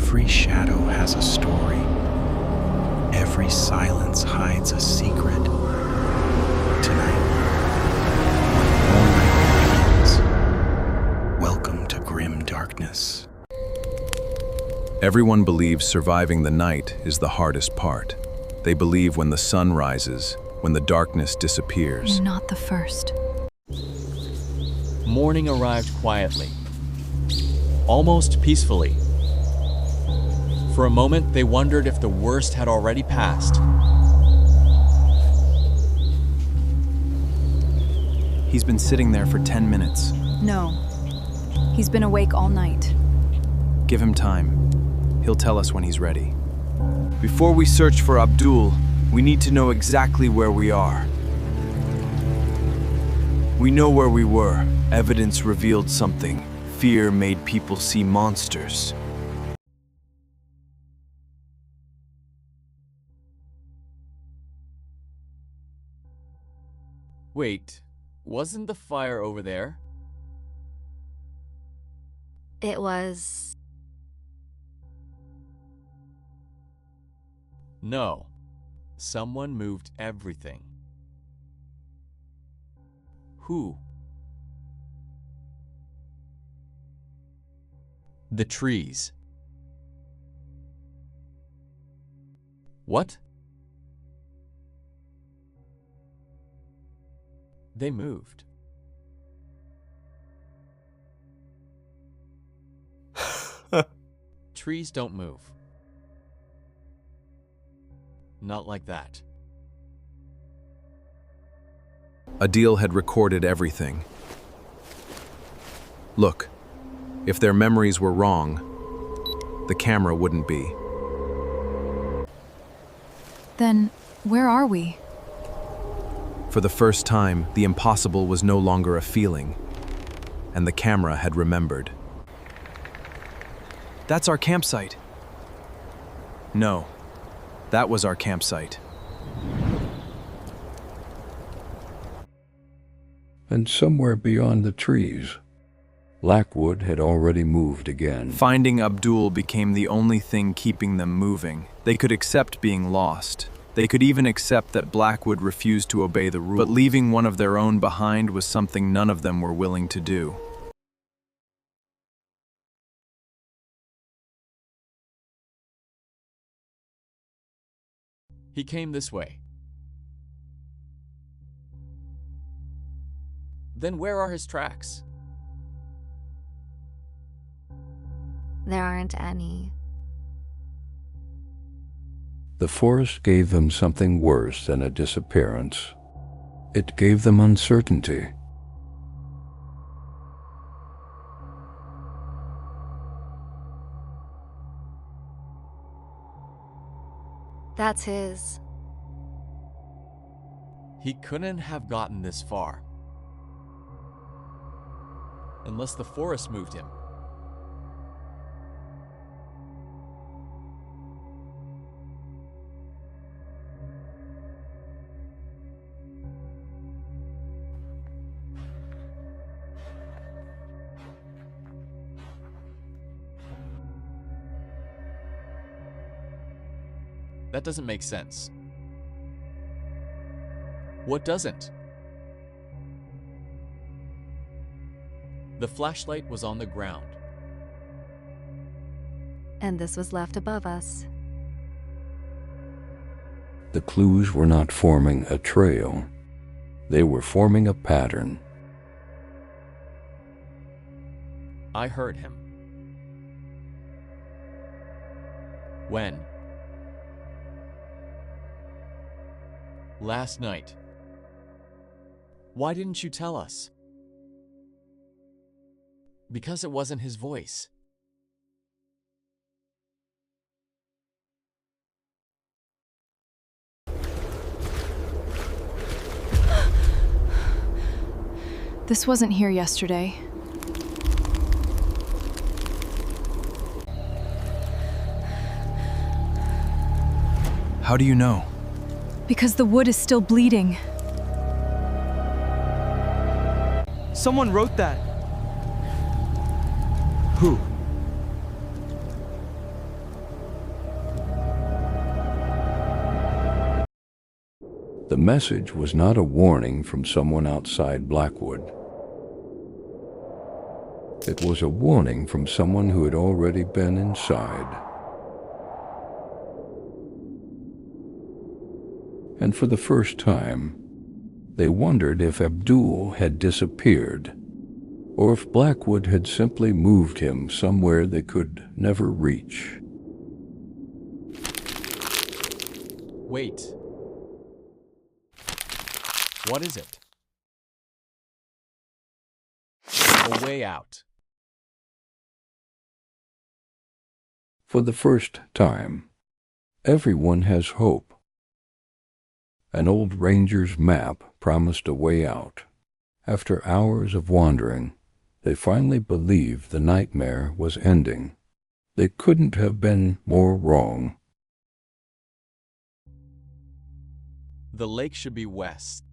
Every shadow has a story. Every silence hides a secret. Tonight, when all night begins, welcome to grim darkness. Everyone believes surviving the night is the hardest part. They believe when the sun rises, when the darkness disappears. You're not the first. Morning arrived quietly, almost peacefully. For a moment, they wondered if the worst had already passed. He's been sitting there for 10 minutes. No. He's been awake all night. Give him time. He'll tell us when he's ready. Before we search for Abdul, we need to know exactly where we are. We know where we were. Evidence revealed something. Fear made people see monsters. Wait, wasn't the fire over there? It was... No. Someone moved everything. Who? The trees. What? They moved. Trees don't move. Not like that. Abdul had recorded everything. Look, if their memories were wrong, the camera wouldn't be. Then, where are we? For the first time, the impossible was no longer a feeling, and the camera had remembered. That's our campsite. No, that was our campsite. And somewhere beyond the trees, Blackwood had already moved again. Finding Abdul became the only thing keeping them moving. They could accept being lost. They could even accept that Blackwood refused to obey the rules. But leaving one of their own behind was something none of them were willing to do. He came this way. Then where are his tracks? There aren't any. The forest gave them something worse than a disappearance. It gave them uncertainty. That's his. He couldn't have gotten this far. Unless the forest moved him. That doesn't make sense. What doesn't? The flashlight was on the ground. And this was left above us. The clues were not forming a trail. They were forming a pattern. I heard him. When? Last night. Why didn't you tell us? Because it wasn't his voice. This wasn't here yesterday. How do you know? Because the wood is still bleeding. Someone wrote that. Who? The message was not a warning from someone outside Blackwood. It was a warning from someone who had already been inside. And for the first time, they wondered if Abdul had disappeared, or if Blackwood had simply moved him somewhere they could never reach. Wait. What is it? A way out. For the first time, everyone has hope. An old ranger's map promised a way out. After hours of wandering, they finally believed the nightmare was ending. They couldn't have been more wrong. The lake should be west.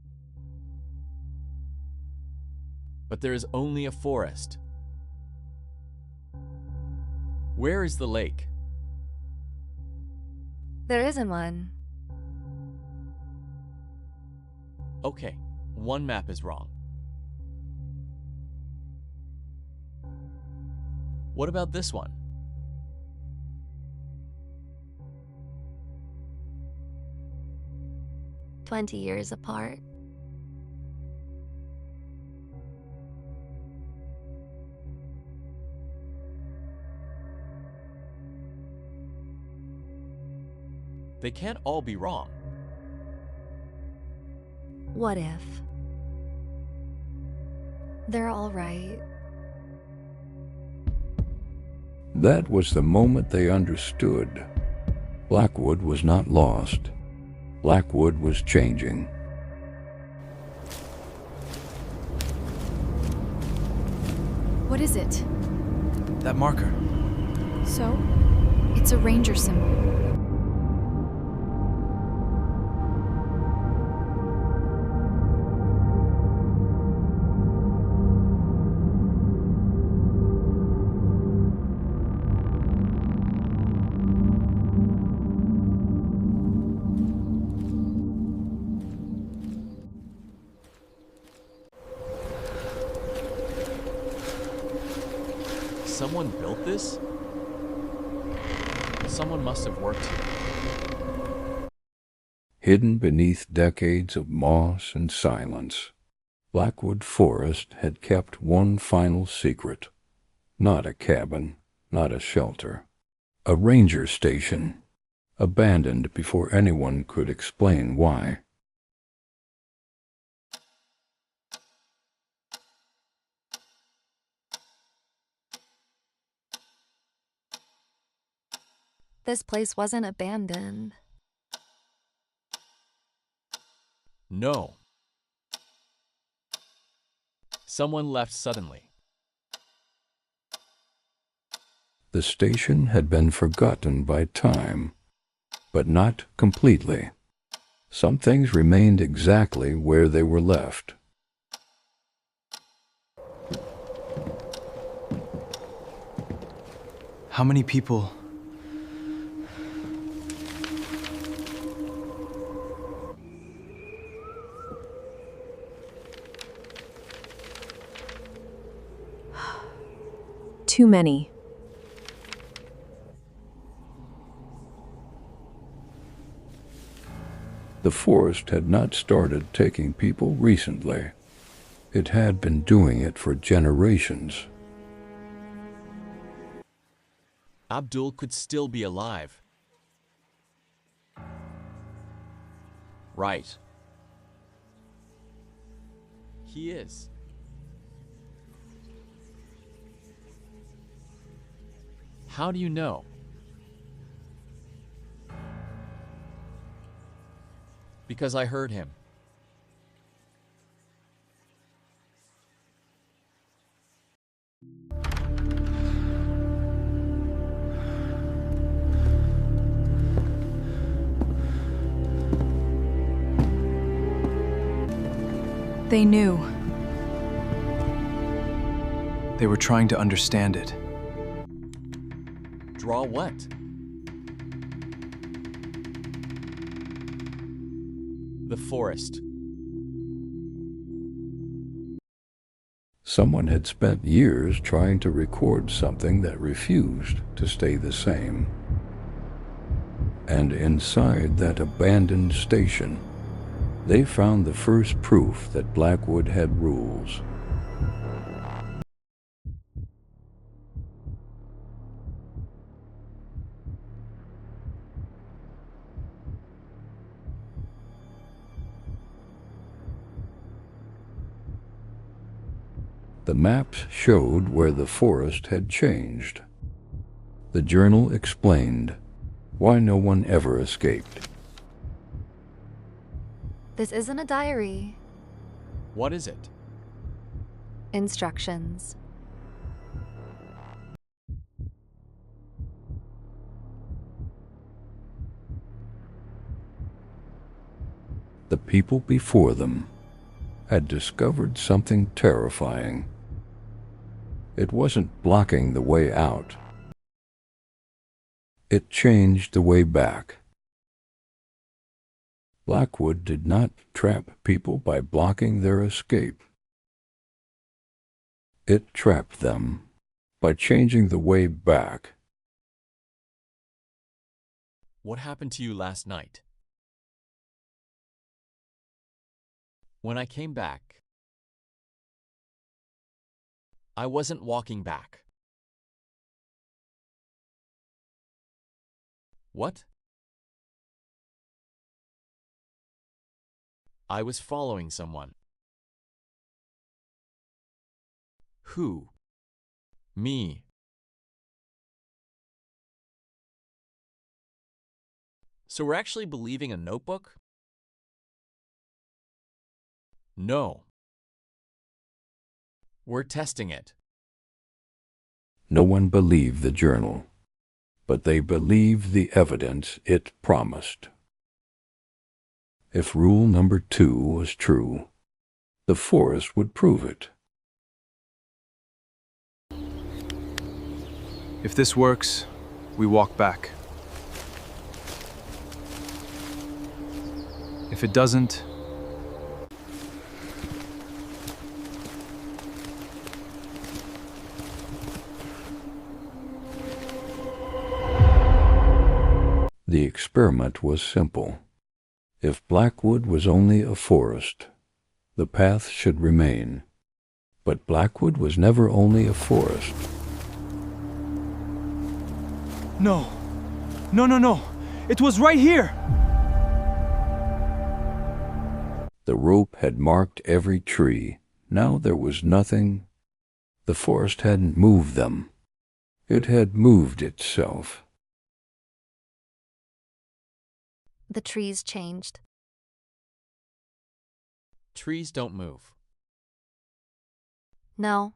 But there is only a forest. Where is the lake? There isn't one. Okay, one map is wrong. What about this one? "20 years apart." They can't all be wrong. What if they're all right? That was the moment they understood. Blackwood was not lost. Blackwood was changing. What is it? That marker. So? It's a ranger symbol. Someone built this? Someone must have worked here. Hidden beneath decades of moss and silence, Blackwood Forest had kept one final secret. Not a cabin, not a shelter. A ranger station, abandoned before anyone could explain why. This place wasn't abandoned. No. Someone left suddenly. The station had been forgotten by time, but not completely. Some things remained exactly where they were left. How many people? Too many. The forest had not started taking people recently. It had been doing it for generations. Abdul could still be alive. Right. He is. How do you know? Because I heard him. They knew. They were trying to understand it. Draw what? The forest. Someone had spent years trying to record something that refused to stay the same. And inside that abandoned station, they found the first proof that Blackwood had rules. The maps showed where the forest had changed. The journal explained why no one ever escaped. This isn't a diary. What is it? Instructions. The people before them had discovered something terrifying. It wasn't blocking the way out. It changed the way back. Blackwood did not trap people by blocking their escape. It trapped them by changing the way back. What happened to you last night? When I came back, I wasn't walking back. What? I was following someone. Who? Me. So we're actually believing a notebook? No. We're testing it. No one believed the journal, but they believed the evidence it promised. If rule number 2 was true, the forest would prove it. If this works, we walk back. If it doesn't, the experiment was simple. If Blackwood was only a forest, the path should remain. But Blackwood was never only a forest. No. No, no, no. It was right here. The rope had marked every tree. Now there was nothing. The forest hadn't moved them. It had moved itself. The trees changed. Trees don't move. No.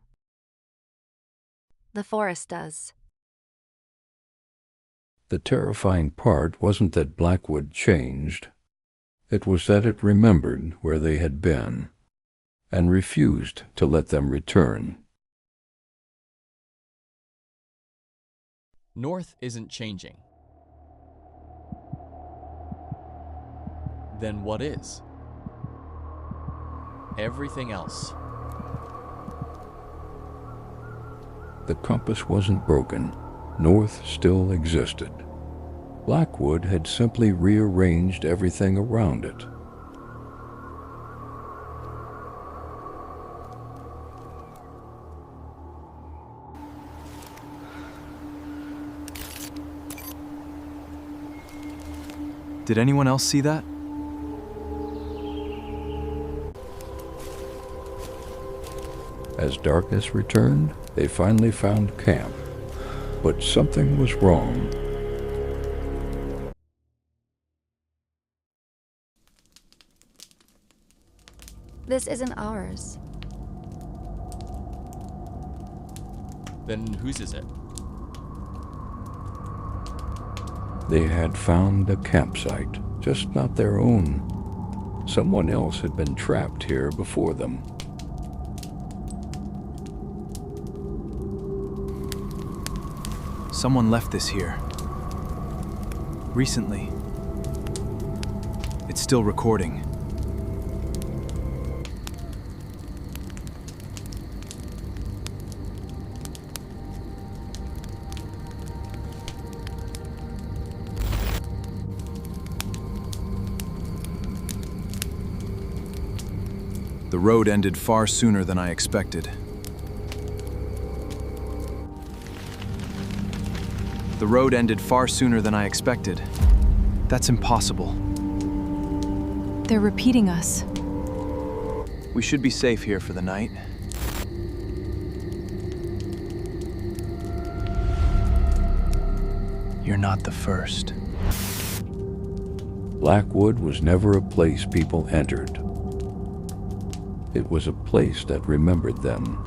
The forest does. The terrifying part wasn't that Blackwood changed. It was that it remembered where they had been and refused to let them return. North isn't changing. Then what is? Everything else. The compass wasn't broken. North still existed. Blackwood had simply rearranged everything around it. did anyone else see that? As darkness returned, they finally found camp. But something was wrong. This isn't ours. Then whose is it? They had found a campsite, just not their own. Someone else had been trapped here before them. Someone left this here. Recently. It's still recording. The road ended far sooner than I expected. The road ended far sooner than I expected. That's impossible. They're repeating us. We should be safe here for the night. You're not the first. Blackwood was never a place people entered. It was a place that remembered them.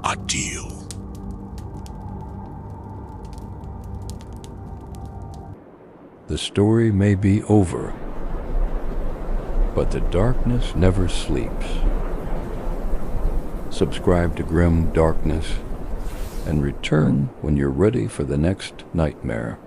Abdul. The story may be over, but the darkness never sleeps. Subscribe to Grim Darkness and return when you're ready for the next nightmare.